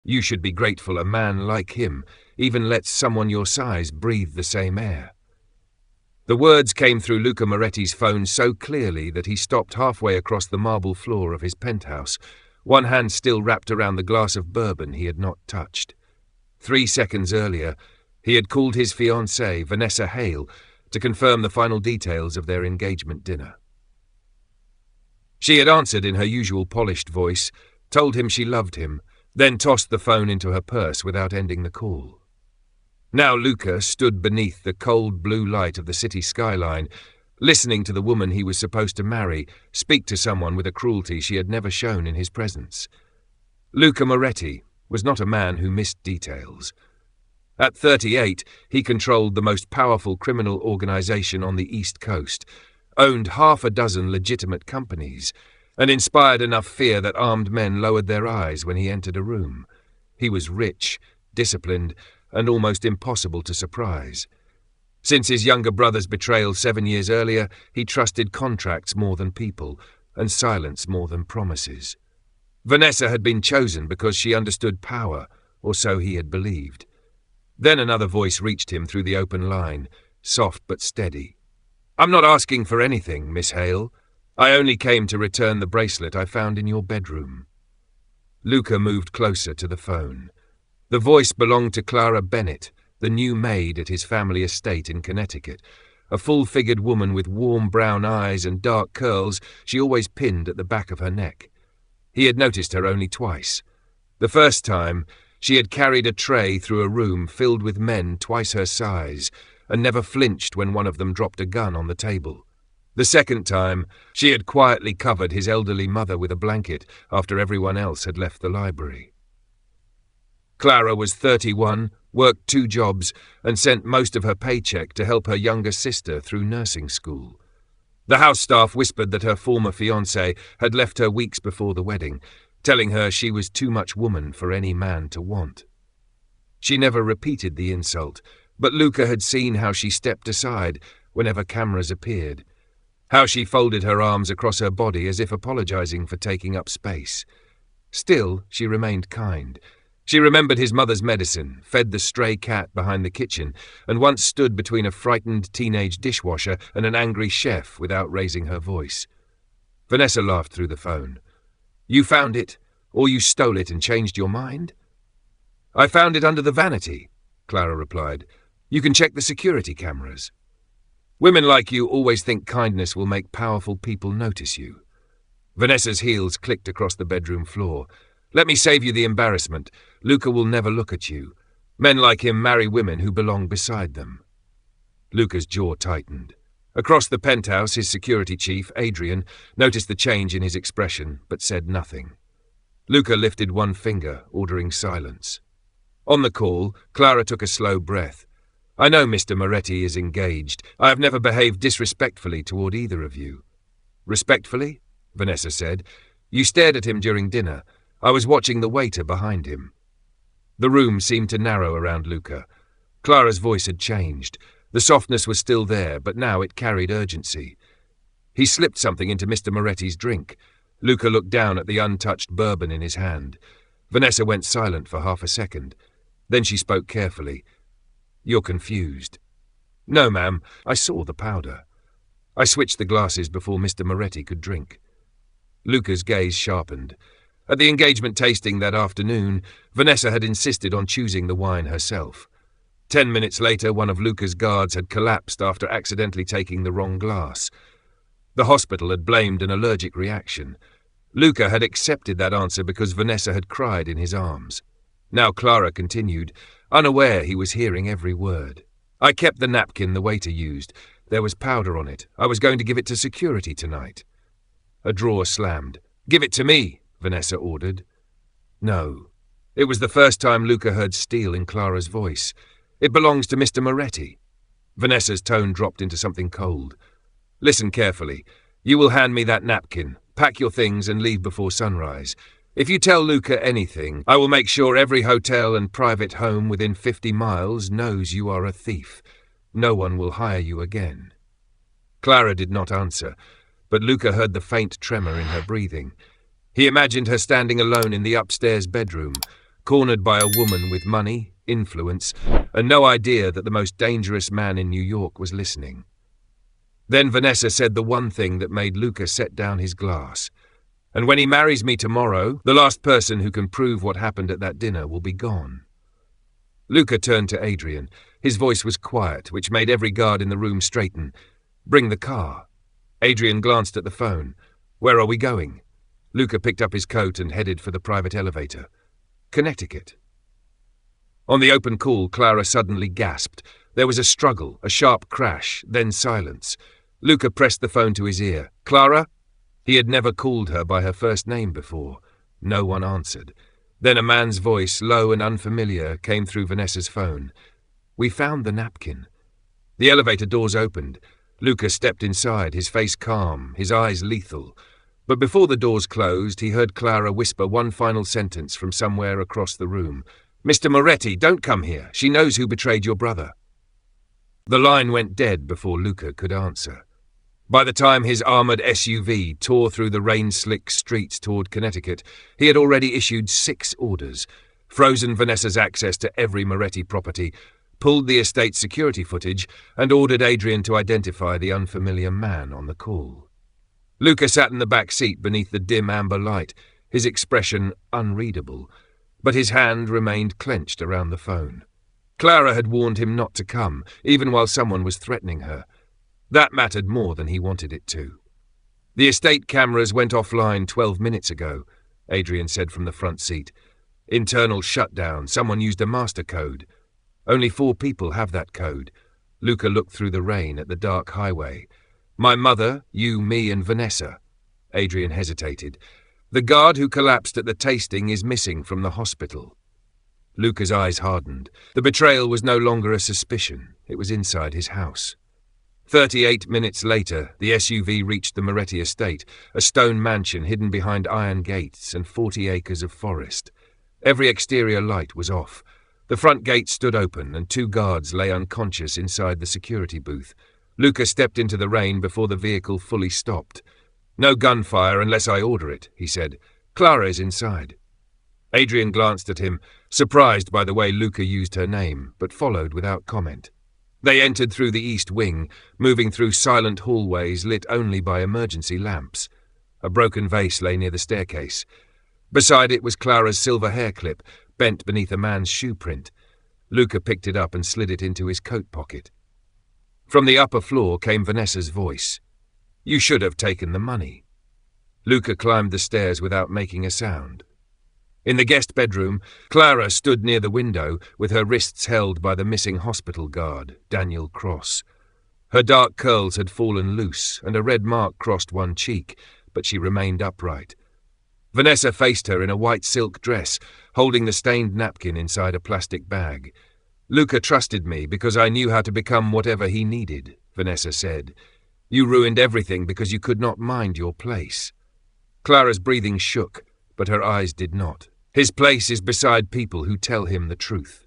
You should be grateful a man like him even lets someone your size breathe the same air." The words came through Luca Moretti's phone so clearly that he stopped halfway across the marble floor of his penthouse, one hand still wrapped around the glass of bourbon he had not touched. 3 seconds earlier, he had called his fiancée, Vanessa Hale, to confirm the final details of their engagement dinner. She had answered in her usual polished voice, told him she loved him, then tossed the phone into her purse without ending the call. Now Luca stood beneath the cold blue light of the city skyline, listening to the woman he was supposed to marry speak to someone with a cruelty she had never shown in his presence. Luca Moretti was not a man who missed details. At 38, he controlled the most powerful criminal organization on the East Coast, owned 6 legitimate companies, and inspired enough fear that armed men lowered their eyes when he entered a room. He was rich, disciplined, and almost impossible to surprise. Since his younger brother's betrayal 7 years earlier, he trusted contracts more than people, and silence more than promises. Vanessa had been chosen because she understood power, or so he had believed. Then another voice reached him through the open line, soft but steady. "I'm not asking for anything, Miss Hale. I only came to return the bracelet I found in your bedroom." Luca moved closer to the phone. The voice belonged to Clara Bennett, the new maid at his family estate in Connecticut, a full-figured woman with warm brown eyes and dark curls she always pinned at the back of her neck. He had noticed her only twice. The first time, she had carried a tray through a room filled with men twice her size and never flinched when one of them dropped a gun on the table. The second time, she had quietly covered his elderly mother with a blanket after everyone else had left the library. Clara was 31, worked 2 jobs, and sent most of her paycheck to help her younger sister through nursing school. The house staff whispered that her former fiancé had left her weeks before the wedding, telling her she was too much woman for any man to want. She never repeated the insult, but Luca had seen how she stepped aside whenever cameras appeared, how she folded her arms across her body as if apologizing for taking up space. Still, she remained kind. She remembered his mother's medicine, fed the stray cat behind the kitchen, and once stood between a frightened teenage dishwasher and an angry chef without raising her voice. Vanessa laughed through the phone. "You found it, or you stole it and changed your mind?" "I found it under the vanity," Clara replied. "You can check the security cameras. Women like you always think kindness will make powerful people notice you." Vanessa's heels clicked across the bedroom floor. "Let me save you the embarrassment. Luca will never look at you. Men like him marry women who belong beside them." Luca's jaw tightened. Across the penthouse, his security chief, Adrian, noticed the change in his expression, but said nothing. Luca lifted one finger, ordering silence. On the call, Clara took a slow breath. "I know Mr. Moretti is engaged. I have never behaved disrespectfully toward either of you." "Respectfully?" Vanessa said. "You stared at him during dinner. I was watching the waiter behind him." The room seemed to narrow around Luca. Clara's voice had changed. The softness was still there, but now it carried urgency. He slipped something into Mr. Moretti's drink. Luca looked down at the untouched bourbon in his hand. Vanessa went silent for half a second. Then she spoke carefully. "You're confused." "No, ma'am. I saw the powder." I switched the glasses before Mr. Moretti could drink. Luca's gaze sharpened. At the engagement tasting that afternoon, Vanessa had insisted on choosing the wine herself. 10 minutes later, one of Luca's guards had collapsed after accidentally taking the wrong glass. The hospital had blamed an allergic reaction. Luca had accepted that answer because Vanessa had cried in his arms. Now Clara continued, unaware he was hearing every word. "I kept the napkin the waiter used. There was powder on it. I was going to give it to security tonight." A drawer slammed. "Give it to me," Vanessa ordered. "No." It was the first time Luca heard steel in Clara's voice. "It belongs to Mr. Moretti." Vanessa's tone dropped into something cold. "Listen carefully. You will hand me that napkin. Pack your things and leave before sunrise. If you tell Luca anything, I will make sure every hotel and private home within 50 miles knows you are a thief. No one will hire you again." Clara did not answer, but Luca heard the faint tremor in her breathing. He imagined her standing alone in the upstairs bedroom, cornered by a woman with money, influence, and no idea that the most dangerous man in New York was listening. Then Vanessa said the one thing that made Luca set down his glass. And when he marries me tomorrow, the last person who can prove what happened at that dinner will be gone. Luca turned to Adrian. His voice was quiet, which made every guard in the room straighten. "Bring the car." Adrian glanced at the phone. "Where are we going?" Luca picked up his coat and headed for the private elevator. "Connecticut." On the open call, Clara suddenly gasped. There was a struggle, a sharp crash, then silence. Luca pressed the phone to his ear. "Clara?" He had never called her by her first name before. No one answered. Then a man's voice, low and unfamiliar, came through Vanessa's phone. "We found the napkin." The elevator doors opened. Luca stepped inside, his face calm, his eyes lethal. But before the doors closed, he heard Clara whisper one final sentence from somewhere across the room. "Mr. Moretti, don't come here. She knows who betrayed your brother." The line went dead before Luca could answer. By the time his armoured SUV tore through the rain-slick streets toward Connecticut, he had already issued 6 orders, frozen Vanessa's access to every Moretti property, pulled the estate's security footage, and ordered Adrian to identify the unfamiliar man on the call. Luca sat in the back seat beneath the dim amber light, his expression unreadable, but his hand remained clenched around the phone. Clara had warned him not to come, even while someone was threatening her. That mattered more than he wanted it to. "The estate cameras went offline 12 minutes ago," Adrian said from the front seat. "Internal shutdown. Someone used a master code. Only 4 people have that code." Luca looked through the rain at the dark highway. "My mother, you, me, and Vanessa." Adrian hesitated. "The guard who collapsed at the tasting is missing from the hospital." Luca's eyes hardened. The betrayal was no longer a suspicion. It was inside his house. 38 minutes later, the SUV reached the Moretti estate, a stone mansion hidden behind iron gates and 40 acres of forest. Every exterior light was off. The front gate stood open and 2 guards lay unconscious inside the security booth. Luca stepped into the rain before the vehicle fully stopped. "No gunfire unless I order it," he said. "Clara is inside." Adrian glanced at him, surprised by the way Luca used her name, but followed without comment. They entered through the east wing, moving through silent hallways lit only by emergency lamps. A broken vase lay near the staircase. Beside it was Clara's silver hair clip, bent beneath a man's shoe print. Luca picked it up and slid it into his coat pocket. From the upper floor came Vanessa's voice. "You should have taken the money." Luca climbed the stairs without making a sound. In the guest bedroom, Clara stood near the window, with her wrists held by the missing hospital guard, Daniel Cross. Her dark curls had fallen loose, and a red mark crossed one cheek, but she remained upright. Vanessa faced her in a white silk dress, holding the stained napkin inside a plastic bag. "Luca trusted me because I knew how to become whatever he needed," Vanessa said. "You ruined everything because you could not mind your place." Clara's breathing shook, but her eyes did not. "His place is beside people who tell him the truth."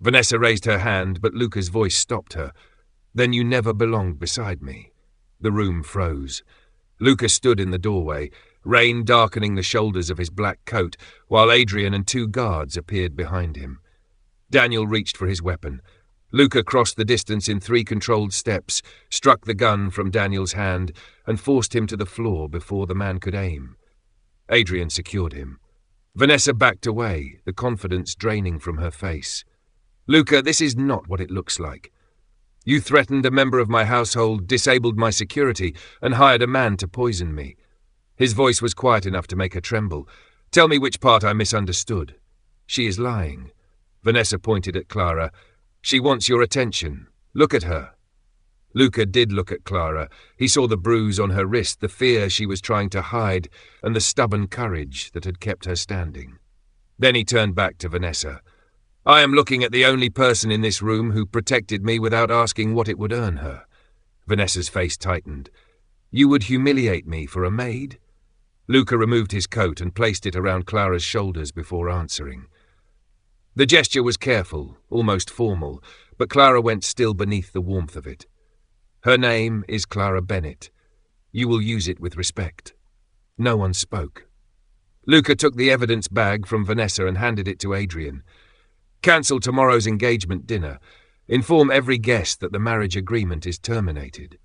Vanessa raised her hand, but Luca's voice stopped her. "Then you never belonged beside me." The room froze. Luca stood in the doorway, rain darkening the shoulders of his black coat, while Adrian and 2 guards appeared behind him. Daniel reached for his weapon. Luca crossed the distance in 3 controlled steps, struck the gun from Daniel's hand, and forced him to the floor before the man could aim. Adrian secured him. Vanessa backed away, the confidence draining from her face. "Luca, this is not what it looks like. You threatened a member of my household, disabled my security, and hired a man to poison me." His voice was quiet enough to make her tremble. "Tell me which part I misunderstood." "She is lying." Vanessa pointed at Clara. "She wants your attention. Look at her." Luca did look at Clara. He saw the bruise on her wrist, the fear she was trying to hide, and the stubborn courage that had kept her standing. Then he turned back to Vanessa. "I am looking at the only person in this room who protected me without asking what it would earn her." Vanessa's face tightened. "You would humiliate me for a maid?" Luca removed his coat and placed it around Clara's shoulders before answering. The gesture was careful, almost formal, but Clara went still beneath the warmth of it. "Her name is Clara Bennett. You will use it with respect." No one spoke. Luca took the evidence bag from Vanessa and handed it to Adrian. "Cancel tomorrow's engagement dinner. Inform every guest that the marriage agreement is terminated."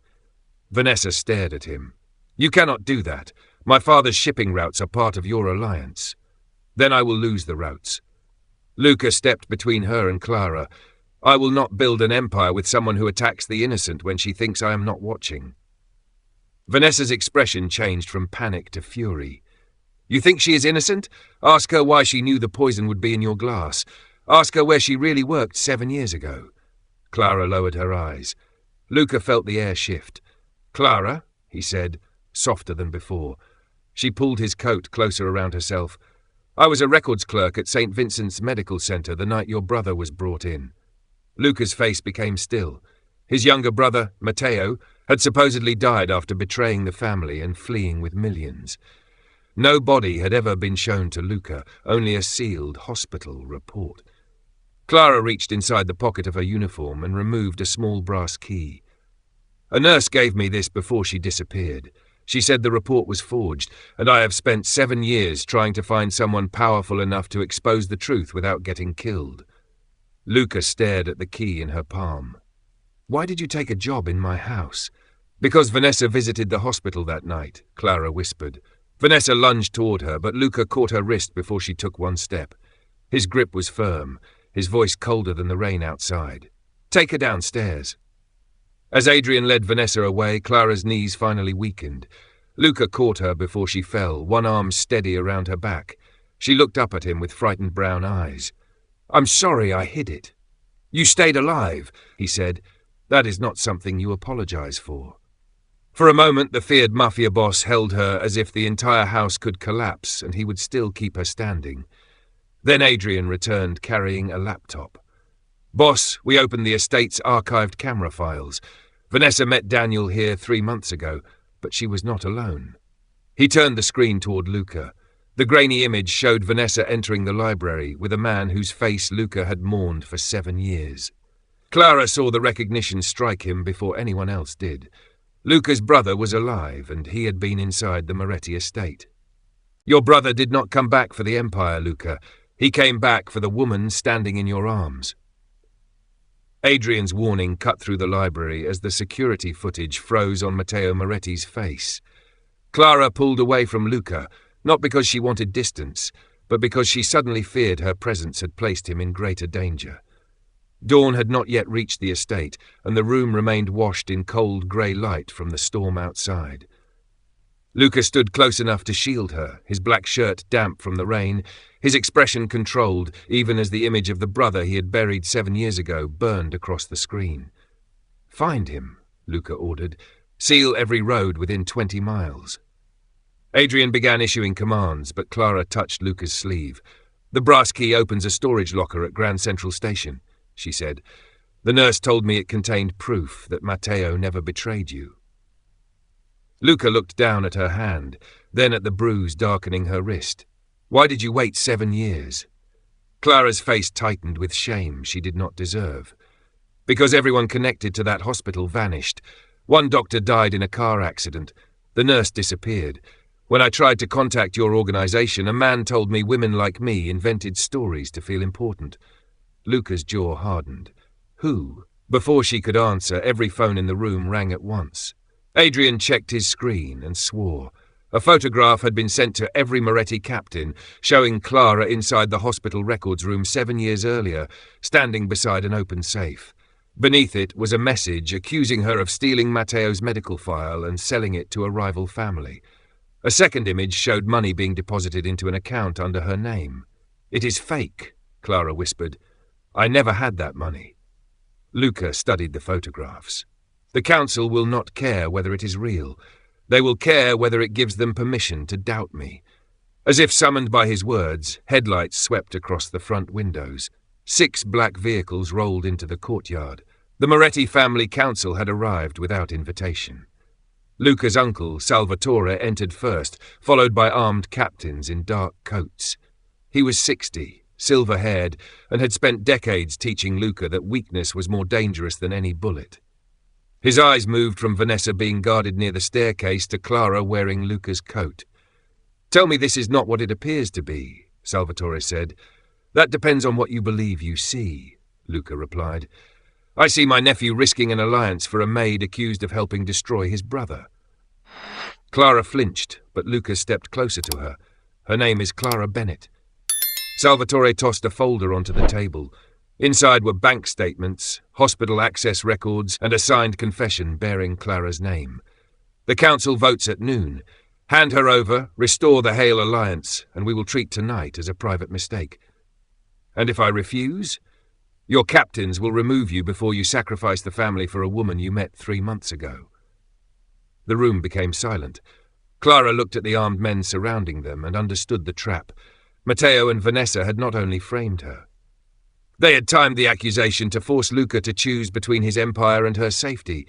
Vanessa stared at him. "You cannot do that. My father's shipping routes are part of your alliance." "Then I will lose the routes." Luca stepped between her and Clara. "I will not build an empire with someone who attacks the innocent when she thinks I am not watching." Vanessa's expression changed from panic to fury. "You think she is innocent? Ask her why she knew the poison would be in your glass. Ask her where she really worked 7 years ago." Clara lowered her eyes. Luca felt the air shift. "Clara," he said, softer than before. She pulled his coat closer around herself. "I was a records clerk at St. Vincent's Medical Center the night your brother was brought in." Luca's face became still. His younger brother, Matteo, had supposedly died after betraying the family and fleeing with millions. No body had ever been shown to Luca, only a sealed hospital report. Clara reached inside the pocket of her uniform and removed a small brass key. "A nurse gave me this before she disappeared. She said the report was forged, and I have spent 7 years trying to find someone powerful enough to expose the truth without getting killed." Luca stared at the key in her palm. "Why did you take a job in my house?" "Because Vanessa visited the hospital that night," Clara whispered. Vanessa lunged toward her, but Luca caught her wrist before she took one step. His grip was firm, his voice colder than the rain outside. "Take her downstairs." As Adrian led Vanessa away, Clara's knees finally weakened. Luca caught her before she fell, one arm steady around her back. She looked up at him with frightened brown eyes. "I'm sorry I hid it." "You stayed alive," he said. "That is not something you apologize for." For a moment, the feared Mafia Boss held her as if the entire house could collapse and he would still keep her standing. Then Adrian returned carrying a laptop. "Boss, we opened the estate's archived camera files. Vanessa met Daniel here 3 months ago, but she was not alone." He turned the screen toward Luca. The grainy image showed Vanessa entering the library with a man whose face Luca had mourned for 7 years. Clara saw the recognition strike him before anyone else did. Luca's brother was alive, and he had been inside the Moretti estate. "Your brother did not come back for the Empire, Luca. He came back for the woman standing in your arms." Adrian's warning cut through the library as the security footage froze on Matteo Moretti's face. Clara pulled away from Luca, not because she wanted distance, but because she suddenly feared her presence had placed him in greater danger. Dawn had not yet reached the estate, and the room remained washed in cold grey light from the storm outside. Luca stood close enough to shield her, his black shirt damp from the rain, his expression controlled, even as the image of the brother he had buried 7 years ago burned across the screen. "Find him," Luca ordered. "Seal every road within 20 miles." Adrian began issuing commands, but Clara touched Luca's sleeve. "The brass key opens a storage locker at Grand Central Station," she said. "The nurse told me it contained proof that Matteo never betrayed you." Luca looked down at her hand, then at the bruise darkening her wrist. "Why did you wait 7 years?" Clara's face tightened with shame she did not deserve. "Because everyone connected to that hospital vanished. One doctor died in a car accident. The nurse disappeared. When I tried to contact your organization, a man told me women like me invented stories to feel important." Luca's jaw hardened. "Who?" Before she could answer, every phone in the room rang at once. Adrian checked his screen and swore. A photograph had been sent to every Moretti captain, showing Clara inside the hospital records room 7 years earlier, standing beside an open safe. Beneath it was a message accusing her of stealing Matteo's medical file and selling it to a rival family. A second image showed money being deposited into an account under her name. "It is fake," Clara whispered. "I never had that money." Luca studied the photographs. "The council will not care whether it is real. They will care whether it gives them permission to doubt me." As if summoned by his words, headlights swept across the front windows. 6 black vehicles rolled into the courtyard. The Moretti family council had arrived without invitation. Luca's uncle, Salvatore, entered first, followed by armed captains in dark coats. He was 60, silver-haired, and had spent decades teaching Luca that weakness was more dangerous than any bullet. His eyes moved from Vanessa being guarded near the staircase to Clara wearing Luca's coat. Tell me this is not what it appears to be, Salvatore said. That depends on what you believe you see, Luca replied. I see my nephew risking an alliance for a maid accused of helping destroy his brother. Clara flinched, but Luca stepped closer to her. Her name is Clara Bennett. Salvatore tossed a folder onto the table. Inside were bank statements, hospital access records, and a signed confession bearing Clara's name. The council votes at noon. Hand her over, restore the Hale alliance, and we will treat tonight as a private mistake. And if I refuse, your captains will remove you before you sacrifice the family for a woman you met 3 months ago. The room became silent. Clara looked at the armed men surrounding them and understood the trap. Matteo and Vanessa had not only framed her. They had timed the accusation to force Luca to choose between his empire and her safety.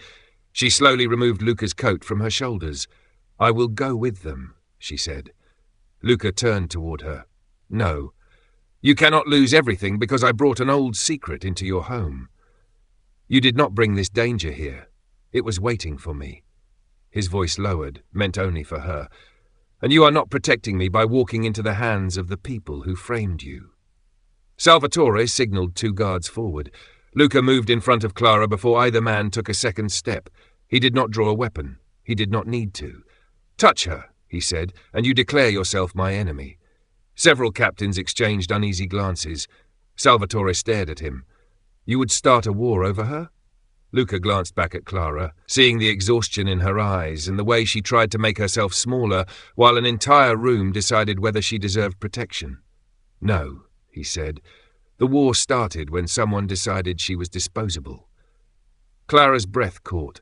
She slowly removed Luca's coat from her shoulders. I will go with them, she said. Luca turned toward her. No. You cannot lose everything because I brought an old secret into your home. You did not bring this danger here. It was waiting for me. His voice lowered, meant only for her. And you are not protecting me by walking into the hands of the people who framed you. Salvatore signaled 2 guards forward. Luca moved in front of Clara before either man took a second step. He did not draw a weapon. He did not need to. Touch her, he said, and you declare yourself my enemy. Several captains exchanged uneasy glances. Salvatore stared at him. You would start a war over her? Luca glanced back at Clara, seeing the exhaustion in her eyes and the way she tried to make herself smaller while an entire room decided whether she deserved protection. No, he said. The war started when someone decided she was disposable. Clara's breath caught.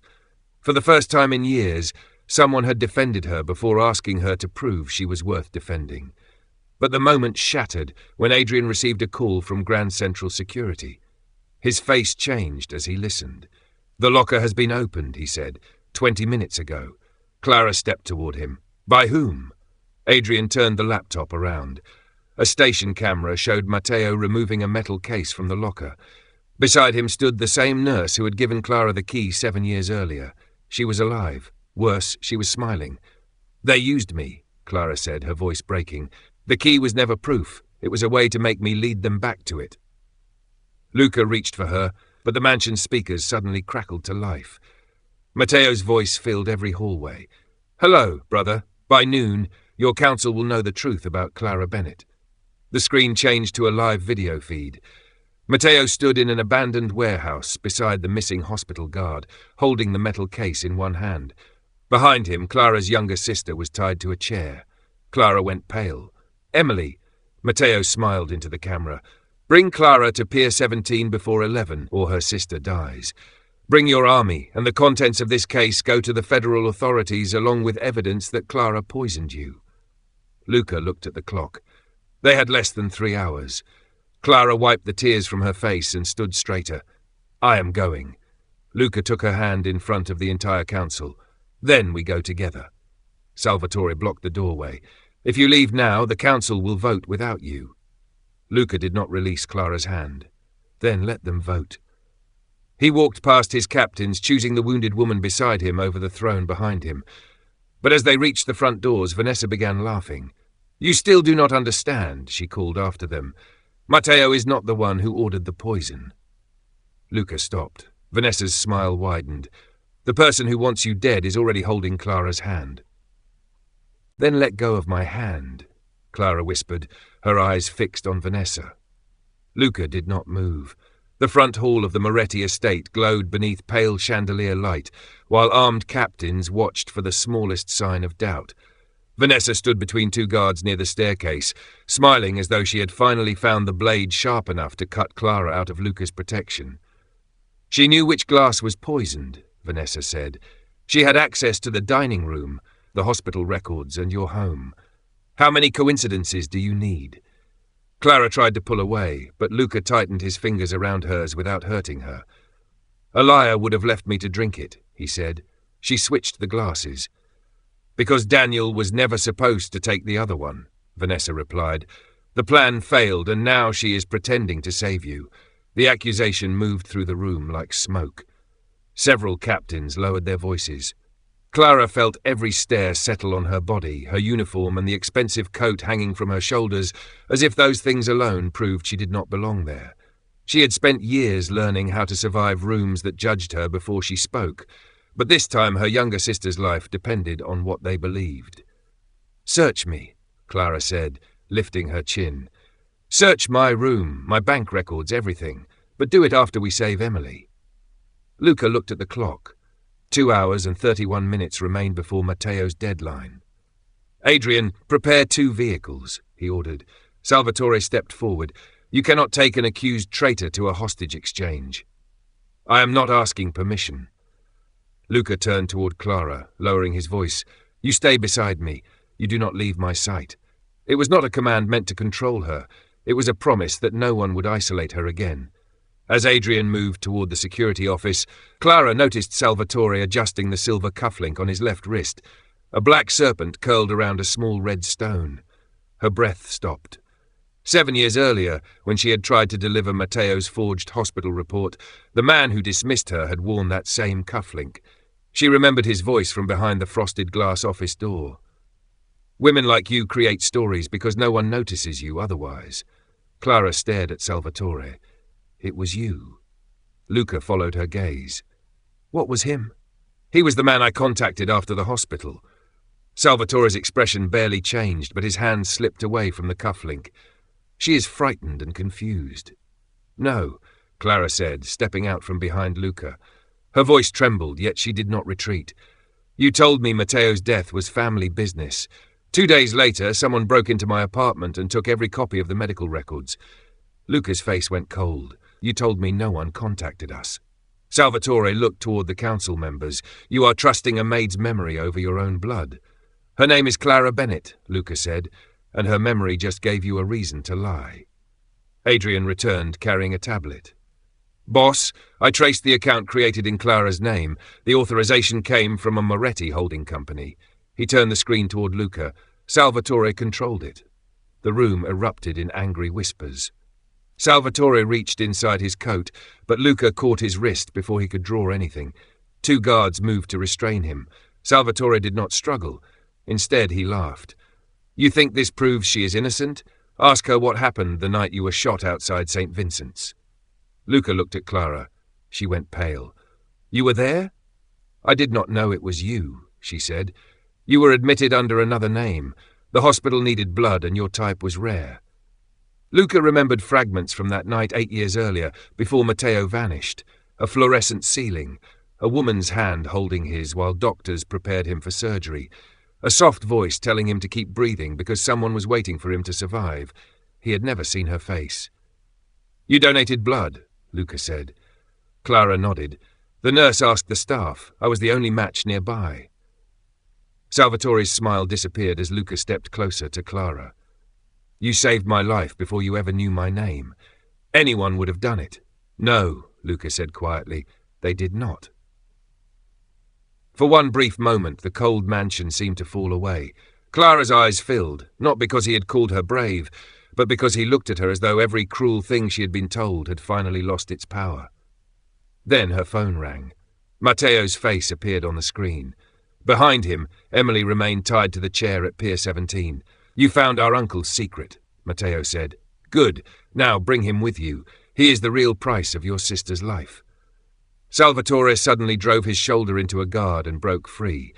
For the first time in years, someone had defended her before asking her to prove she was worth defending. But the moment shattered when Adrian received a call from Grand Central Security. His face changed as he listened. The locker has been opened, he said, 20 minutes ago. Clara stepped toward him. By whom? Adrian turned the laptop around. A station camera showed Matteo removing a metal case from the locker. Beside him stood the same nurse who had given Clara the key 7 years earlier. She was alive. Worse, she was smiling. They used me, Clara said, her voice breaking. The key was never proof. It was a way to make me lead them back to it. Luca reached for her, but the mansion's speakers suddenly crackled to life. Matteo's voice filled every hallway. Hello, brother. By noon, your council will know the truth about Clara Bennett. The screen changed to a live video feed. Matteo stood in an abandoned warehouse beside the missing hospital guard, holding the metal case in one hand. Behind him, Clara's younger sister was tied to a chair. Clara went pale. Emily, Matteo smiled into the camera. Bring Clara to Pier 17 before 11, or her sister dies. Bring your army, and the contents of this case go to the federal authorities along with evidence that Clara poisoned you. Luca looked at the clock. They had less than 3 hours. Clara wiped the tears from her face and stood straighter. I am going. Luca took her hand in front of the entire council. Then we go together. Salvatore blocked the doorway. If you leave now, the council will vote without you. Luca did not release Clara's hand. Then let them vote. He walked past his captains, choosing the wounded woman beside him over the throne behind him. But as they reached the front doors, Vanessa began laughing. You still do not understand, she called after them. Matteo is not the one who ordered the poison. Luca stopped. Vanessa's smile widened. The person who wants you dead is already holding Clara's hand. Then let go of my hand, Clara whispered, her eyes fixed on Vanessa. Luca did not move. The front hall of the Moretti estate glowed beneath pale chandelier light, while armed captains watched for the smallest sign of doubt. Vanessa stood between 2 guards near the staircase, smiling as though she had finally found the blade sharp enough to cut Clara out of Luca's protection. She knew which glass was poisoned, Vanessa said. She had access to the dining room, the hospital records, and your home. How many coincidences do you need? Clara tried to pull away, but Luca tightened his fingers around hers without hurting her. A liar would have left me to drink it, he said. She switched the glasses. Because Daniel was never supposed to take the other one, Vanessa replied. The plan failed, and now she is pretending to save you. The accusation moved through the room like smoke. Several captains lowered their voices. Clara felt every stare settle on her body, her uniform and the expensive coat hanging from her shoulders, as if those things alone proved she did not belong there. She had spent years learning how to survive rooms that judged her before she spoke, but this time her younger sister's life depended on what they believed. "Search me," Clara said, lifting her chin. "Search my room, my bank records, everything, but do it after we save Emily." Luca looked at the clock. 2 hours and 31 minutes remained before Matteo's deadline. "Adrian, prepare 2 vehicles," he ordered. Salvatore stepped forward. "You cannot take an accused traitor to a hostage exchange." "I am not asking permission." Luca turned toward Clara, lowering his voice. "You stay beside me. You do not leave my sight." It was not a command meant to control her. It was a promise that no one would isolate her again. As Adrian moved toward the security office, Clara noticed Salvatore adjusting the silver cufflink on his left wrist. A black serpent curled around a small red stone. Her breath stopped. 7 years earlier, when she had tried to deliver Matteo's forged hospital report, the man who dismissed her had worn that same cufflink. She remembered his voice from behind the frosted glass office door. "Women like you create stories because no one notices you otherwise." Clara stared at Salvatore. "It was you." Luca followed her gaze. "What was him?" "He was the man I contacted after the hospital." Salvatore's expression barely changed, but his hand slipped away from the cufflink. "She is frightened and confused." "No," Clara said, stepping out from behind Luca. Her voice trembled, yet she did not retreat. "You told me Matteo's death was family business. 2 days later, someone broke into my apartment and took every copy of the medical records." Luca's face went cold. "You told me no one contacted us." Salvatore looked toward the council members. "You are trusting a maid's memory over your own blood." "Her name is Clara Bennett," Luca said, "and her memory just gave you a reason to lie." Adrian returned, carrying a tablet. "Boss, I traced the account created in Clara's name. The authorization came from a Moretti holding company." He turned the screen toward Luca. Salvatore controlled it. The room erupted in angry whispers. Salvatore reached inside his coat, but Luca caught his wrist before he could draw anything. 2 guards moved to restrain him. Salvatore did not struggle. Instead, he laughed. "You think this proves she is innocent? Ask her what happened the night you were shot outside St. Vincent's." Luca looked at Clara. She went pale. "You were there?" "I did not know it was you," she said. "You were admitted under another name. The hospital needed blood and your type was rare." Luca remembered fragments from that night 8 years earlier, before Matteo vanished. A fluorescent ceiling, a woman's hand holding his while doctors prepared him for surgery, a soft voice telling him to keep breathing because someone was waiting for him to survive. He had never seen her face. "You donated blood," Luca said. Clara nodded. "The nurse asked the staff. I was the only match nearby." Salvatore's smile disappeared as Luca stepped closer to Clara. "You saved my life before you ever knew my name. Anyone would have done it." "No," Luca said quietly, "they did not." For one brief moment, the cold mansion seemed to fall away. Clara's eyes filled, not because he had called her brave, but because he looked at her as though every cruel thing she had been told had finally lost its power. Then her phone rang. Matteo's face appeared on the screen. Behind him, Emily remained tied to the chair at Pier 17. "You found our uncle's secret," Matteo said. "Good. Now bring him with you. He is the real price of your sister's life." Salvatore suddenly drove his shoulder into a guard and broke free.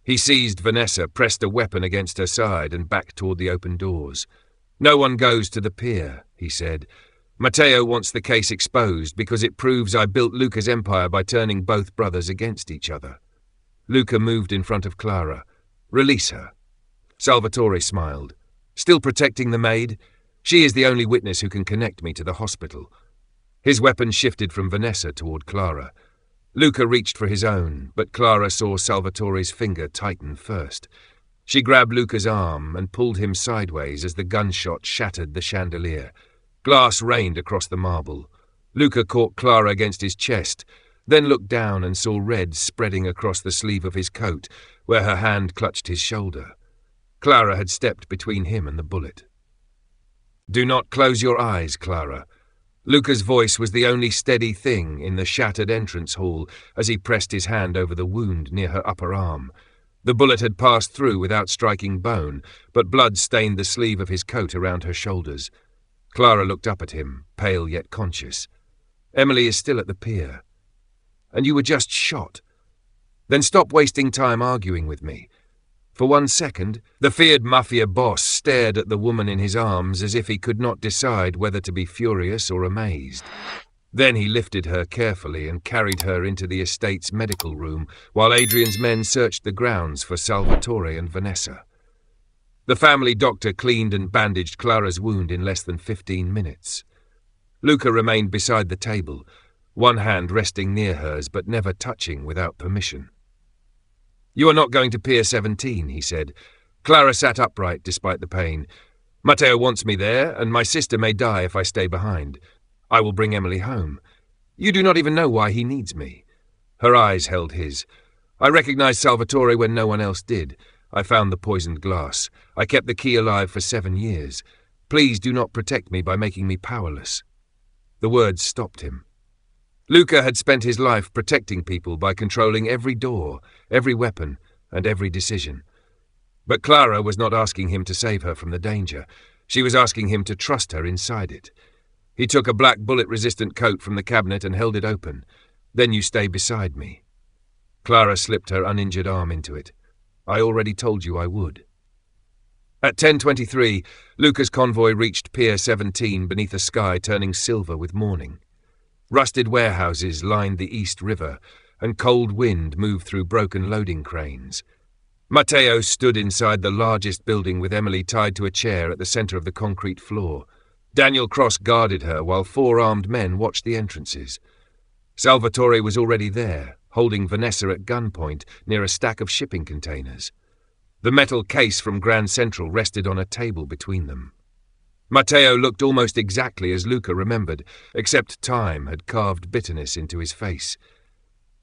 He seized Vanessa, pressed a weapon against her side, and backed toward the open doors. "No one goes to the pier," he said. "Matteo wants the case exposed because it proves I built Luca's empire by turning both brothers against each other." Luca moved in front of Clara. "Release her." Salvatore smiled. "Still protecting the maid? She is the only witness who can connect me to the hospital." His weapon shifted from Vanessa toward Clara. Luca reached for his own, but Clara saw Salvatore's finger tighten first. She grabbed Luca's arm and pulled him sideways as the gunshot shattered the chandelier. Glass rained across the marble. Luca caught Clara against his chest, then looked down and saw red spreading across the sleeve of his coat, where her hand clutched his shoulder. Clara had stepped between him and the bullet. "Do not close your eyes, Clara." Luca's voice was the only steady thing in the shattered entrance hall as he pressed his hand over the wound near her upper arm. The bullet had passed through without striking bone, but blood stained the sleeve of his coat around her shoulders. Clara looked up at him, pale yet conscious. "Emily is still at the pier. And you were just shot. Then stop wasting time arguing with me." For 1 second, the feared Mafia Boss stared at the woman in his arms as if he could not decide whether to be furious or amazed. Then he lifted her carefully and carried her into the estate's medical room, while Adrian's men searched the grounds for Salvatore and Vanessa. The family doctor cleaned and bandaged Clara's wound in less than 15 minutes. Luca remained beside the table, one hand resting near hers but never touching without permission. "You are not going to Pier 17, he said. Clara sat upright despite the pain. "Matteo wants me there, and my sister may die if I stay behind. I will bring Emily home. You do not even know why he needs me." Her eyes held his. "I recognized Salvatore when no one else did. I found the poisoned glass. I kept the key alive for 7 years. Please do not protect me by making me powerless." The words stopped him. Luca had spent his life protecting people by controlling every door, every weapon, and every decision. But Clara was not asking him to save her from the danger. She was asking him to trust her inside it. He took a black bullet-resistant coat from the cabinet and held it open. "Then you stay beside me." Clara slipped her uninjured arm into it. "I already told you I would." At 10:23, Luca's convoy reached Pier 17 beneath a sky turning silver with morning. Rusted warehouses lined the East River, and cold wind moved through broken loading cranes. Matteo stood inside the largest building with Emily tied to a chair at the center of the concrete floor. Daniel Cross guarded her while 4 armed men watched the entrances. Salvatore was already there, holding Vanessa at gunpoint near a stack of shipping containers. The metal case from Grand Central rested on a table between them. Matteo looked almost exactly as Luca remembered, except time had carved bitterness into his face.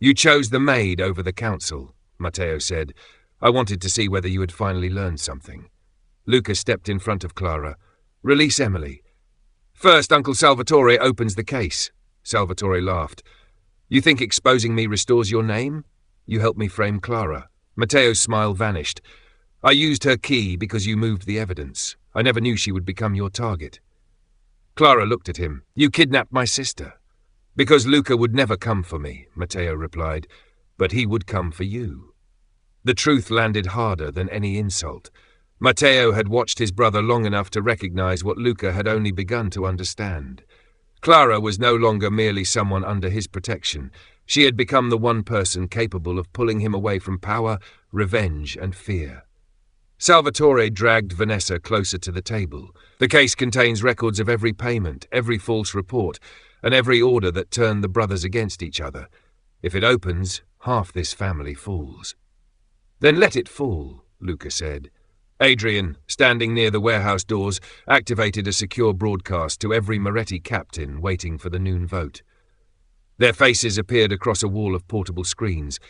"You chose the maid over the council," Matteo said. "I wanted to see whether you had finally learned something." Luca stepped in front of Clara. "Release Emily." "First, Uncle Salvatore opens the case." Salvatore laughed. "You think exposing me restores your name? You helped me frame Clara." Matteo's smile vanished. "I used her key because you moved the evidence. I never knew she would become your target." Clara looked at him. "You kidnapped my sister." "Because Luca would never come for me," Matteo replied, "but he would come for you." The truth landed harder than any insult. Matteo had watched his brother long enough to recognize what Luca had only begun to understand. Clara was no longer merely someone under his protection. She had become the one person capable of pulling him away from power, revenge, and fear. Salvatore dragged Vanessa closer to the table. "The case contains records of every payment, every false report, and every order that turned the brothers against each other. If it opens, half this family falls." "Then let it fall," Luca said. Adrian, standing near the warehouse doors, activated a secure broadcast to every Moretti captain waiting for the noon vote. Their faces appeared across a wall of portable screens.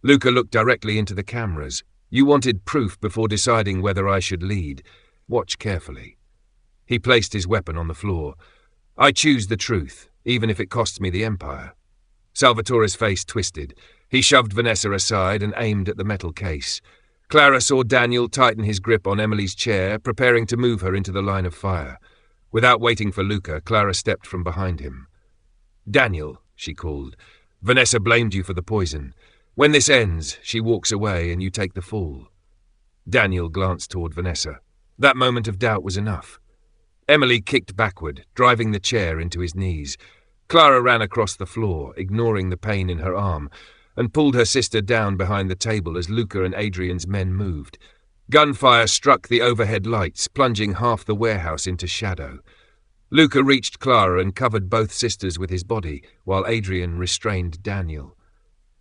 Luca looked directly into the cameras. "You wanted proof before deciding whether I should lead. Watch carefully." He placed his weapon on the floor. "I choose the truth, even if it costs me the Empire." Salvatore's face twisted. He shoved Vanessa aside and aimed at the metal case. Clara saw Daniel tighten his grip on Emily's chair, preparing to move her into the line of fire. Without waiting for Luca, Clara stepped from behind him. "Daniel," she called, "Vanessa blamed you for the poison. When this ends, she walks away and you take the fall." Daniel glanced toward Vanessa. That moment of doubt was enough. Emily kicked backward, driving the chair into his knees. Clara ran across the floor, ignoring the pain in her arm, and pulled her sister down behind the table as Luca and Adrian's men moved. Gunfire struck the overhead lights, plunging half the warehouse into shadow. Luca reached Clara and covered both sisters with his body, while Adrian restrained Daniel.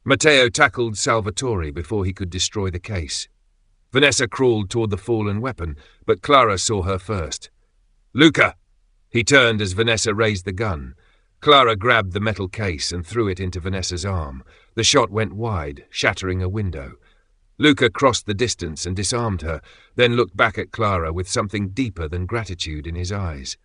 Matteo tackled Salvatore before he could destroy the case. Vanessa crawled toward the fallen weapon, but Clara saw her first. "Luca!" He turned as Vanessa raised the gun. Clara grabbed the metal case and threw it into Vanessa's arm. The shot went wide, shattering a window. Luca crossed the distance and disarmed her, then looked back at Clara with something deeper than gratitude in his eyes.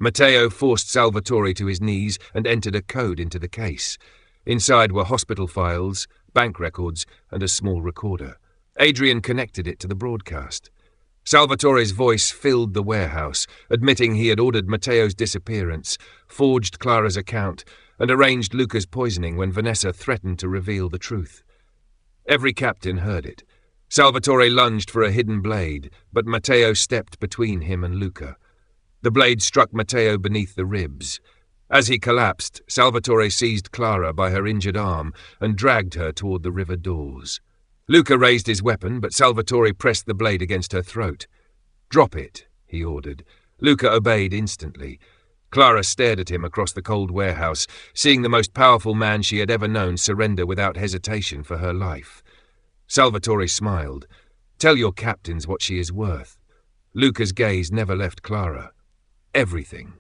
Matteo forced Salvatore to his knees and entered a code into the case. Inside were hospital files, bank records, and a small recorder. Adrian connected it to the broadcast. Salvatore's voice filled the warehouse, admitting he had ordered Matteo's disappearance, forged Clara's account, and arranged Luca's poisoning when Vanessa threatened to reveal the truth. Every captain heard it. Salvatore lunged for a hidden blade, but Matteo stepped between him and Luca. The blade struck Matteo beneath the ribs. As he collapsed, Salvatore seized Clara by her injured arm and dragged her toward the river doors. Luca raised his weapon, but Salvatore pressed the blade against her throat. "Drop it," he ordered. Luca obeyed instantly. Clara stared at him across the cold warehouse, seeing the most powerful man she had ever known surrender without hesitation for her life. Salvatore smiled. "Tell your captains what she is worth." Luca's gaze never left Clara. "Everything."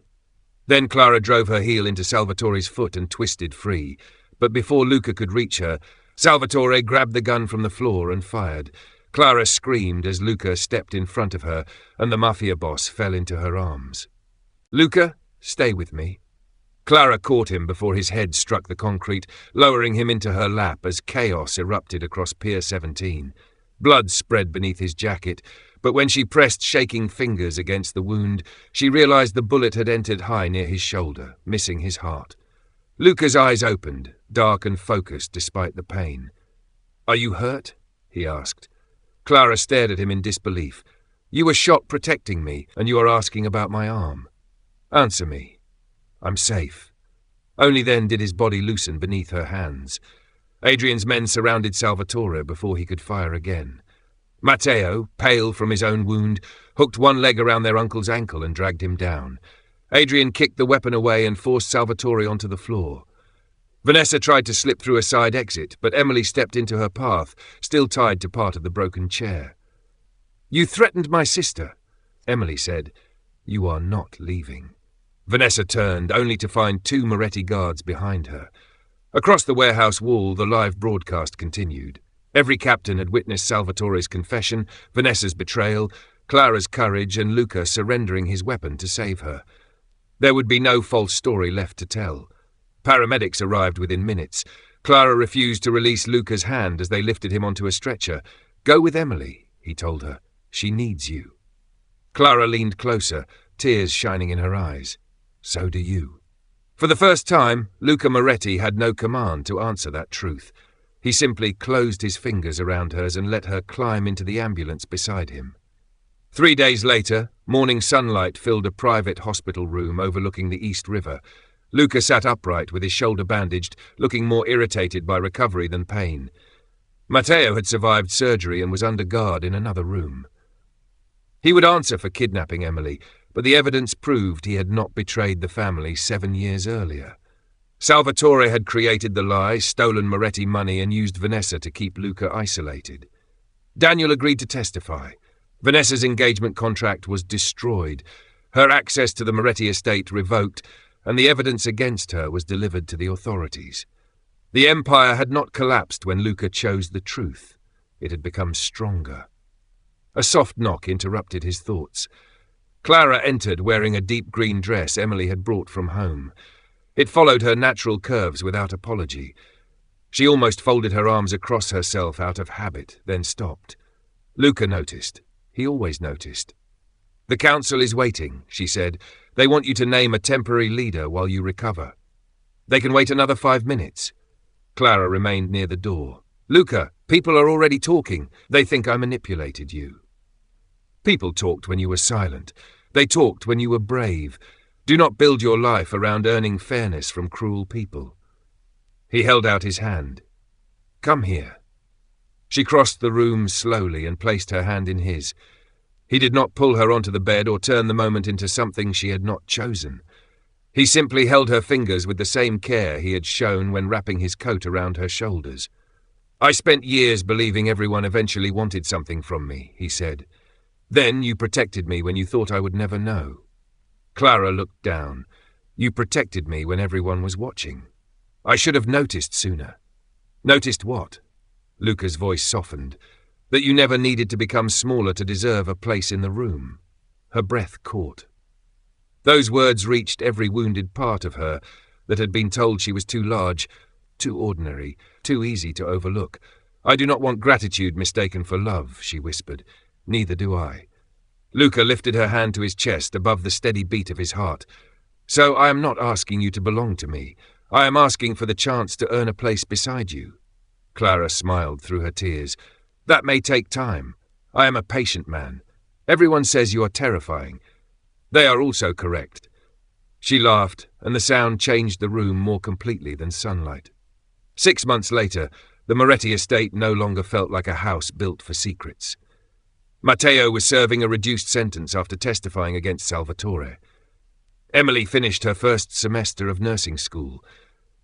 Then Clara drove her heel into Salvatore's foot and twisted free. But before Luca could reach her, Salvatore grabbed the gun from the floor and fired. Clara screamed as Luca stepped in front of her, and the Mafia Boss fell into her arms. "Luca, stay with me." Clara caught him before his head struck the concrete, lowering him into her lap as chaos erupted across Pier 17. Blood spread beneath his jacket, but when she pressed shaking fingers against the wound, she realized the bullet had entered high near his shoulder, missing his heart. Luca's eyes opened, dark and focused despite the pain. "Are you hurt?" he asked. Clara stared at him in disbelief. "You were shot protecting me, and you are asking about my arm. Answer me." "I'm safe." Only then did his body loosen beneath her hands. Adrian's men surrounded Salvatore before he could fire again. Matteo, pale from his own wound, hooked one leg around their uncle's ankle and dragged him down. Adrian kicked the weapon away and forced Salvatore onto the floor. Vanessa tried to slip through a side exit, but Emily stepped into her path, still tied to part of the broken chair. "You threatened my sister," Emily said. "You are not leaving." Vanessa turned, only to find 2 Moretti guards behind her. Across the warehouse wall, the live broadcast continued. Every captain had witnessed Salvatore's confession, Vanessa's betrayal, Clara's courage, and Luca surrendering his weapon to save her. There would be no false story left to tell. Paramedics arrived within minutes. Clara refused to release Luca's hand as they lifted him onto a stretcher. "Go with Emily," he told her. "She needs you." Clara leaned closer, tears shining in her eyes. "So do you." For the first time, Luca Moretti had no command to answer that truth. He simply closed his fingers around hers and let her climb into the ambulance beside him. 3 days later, morning sunlight filled a private hospital room overlooking the East River. Luca sat upright with his shoulder bandaged, looking more irritated by recovery than pain. Matteo had survived surgery and was under guard in another room. He would answer for kidnapping Emily, but the evidence proved he had not betrayed the family 7 years earlier. Salvatore had created the lie, stolen Moretti money, and used Vanessa to keep Luca isolated. Daniel agreed to testify. Vanessa's engagement contract was destroyed, her access to the Moretti estate revoked, and the evidence against her was delivered to the authorities. The empire had not collapsed when Luca chose the truth. It had become stronger. A soft knock interrupted his thoughts. Clara entered wearing a deep green dress Emily had brought from home. It followed her natural curves without apology. She almost folded her arms across herself out of habit, then stopped. Luca noticed. He always noticed. "The council is waiting," she said. "They want you to name a temporary leader while you recover." "They can wait another 5 minutes." Clara remained near the door. "Luca, people are already talking. They think I manipulated you." "People talked when you were silent. They talked when you were brave. Do not build your life around earning fairness from cruel people." He held out his hand. "Come here." She crossed the room slowly and placed her hand in his. He did not pull her onto the bed or turn the moment into something she had not chosen. He simply held her fingers with the same care he had shown when wrapping his coat around her shoulders. "I spent years believing everyone eventually wanted something from me," he said. "Then you protected me when you thought I would never know." Clara looked down. "You protected me when everyone was watching. I should have noticed sooner." "Noticed what?" Luca's voice softened. "That you never needed to become smaller to deserve a place in the room." Her breath caught. Those words reached every wounded part of her that had been told she was too large, too ordinary, too easy to overlook. "I do not want gratitude mistaken for love," she whispered. "Neither do I." Luca lifted her hand to his chest above the steady beat of his heart. "So I am not asking you to belong to me. I am asking for the chance to earn a place beside you." Clara smiled through her tears. "That may take time. I am a patient man. Everyone says you are terrifying. They are also correct." She laughed, and the sound changed the room more completely than sunlight. 6 months later, the Moretti estate no longer felt like a house built for secrets. Matteo was serving a reduced sentence after testifying against Salvatore. Emily finished her first semester of nursing school.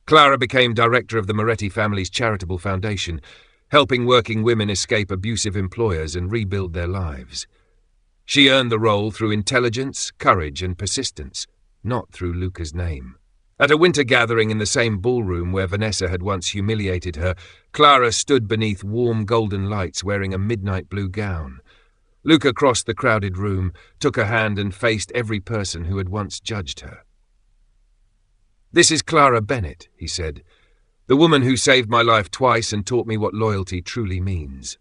Clara became director of the Moretti family's charitable foundation, helping working women escape abusive employers and rebuild their lives. She earned the role through intelligence, courage, and persistence, not through Luca's name. At a winter gathering in the same ballroom where Vanessa had once humiliated her, Clara stood beneath warm golden lights wearing a midnight blue gown. Luca crossed the crowded room, took her hand and faced every person who had once judged her. "This is Clara Bennett," he said, "the woman who saved my life twice and taught me what loyalty truly means."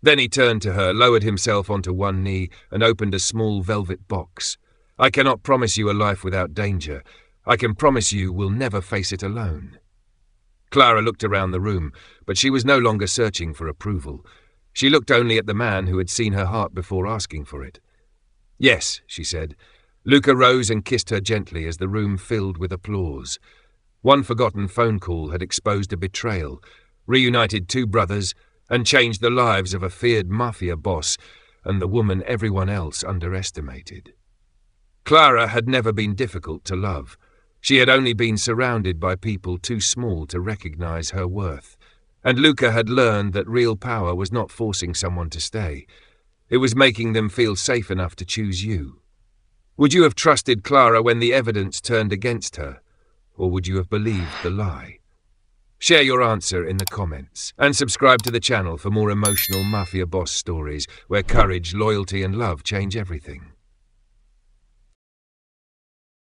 Then he turned to her, lowered himself onto one knee, and opened a small velvet box. "I cannot promise you a life without danger. I can promise you will never face it alone." Clara looked around the room, but she was no longer searching for approval. She looked only at the man who had seen her heart before asking for it. "Yes," she said. Luca rose and kissed her gently as the room filled with applause. One forgotten phone call had exposed a betrayal, reunited two brothers, and changed the lives of a feared mafia boss and the woman everyone else underestimated. Clara had never been difficult to love. She had only been surrounded by people too small to recognize her worth. And Luca had learned that real power was not forcing someone to stay. It was making them feel safe enough to choose you. Would you have trusted Clara when the evidence turned against her? Or would you have believed the lie? Share your answer in the comments. And subscribe to the channel for more emotional Mafia Boss stories where courage, loyalty and love change everything.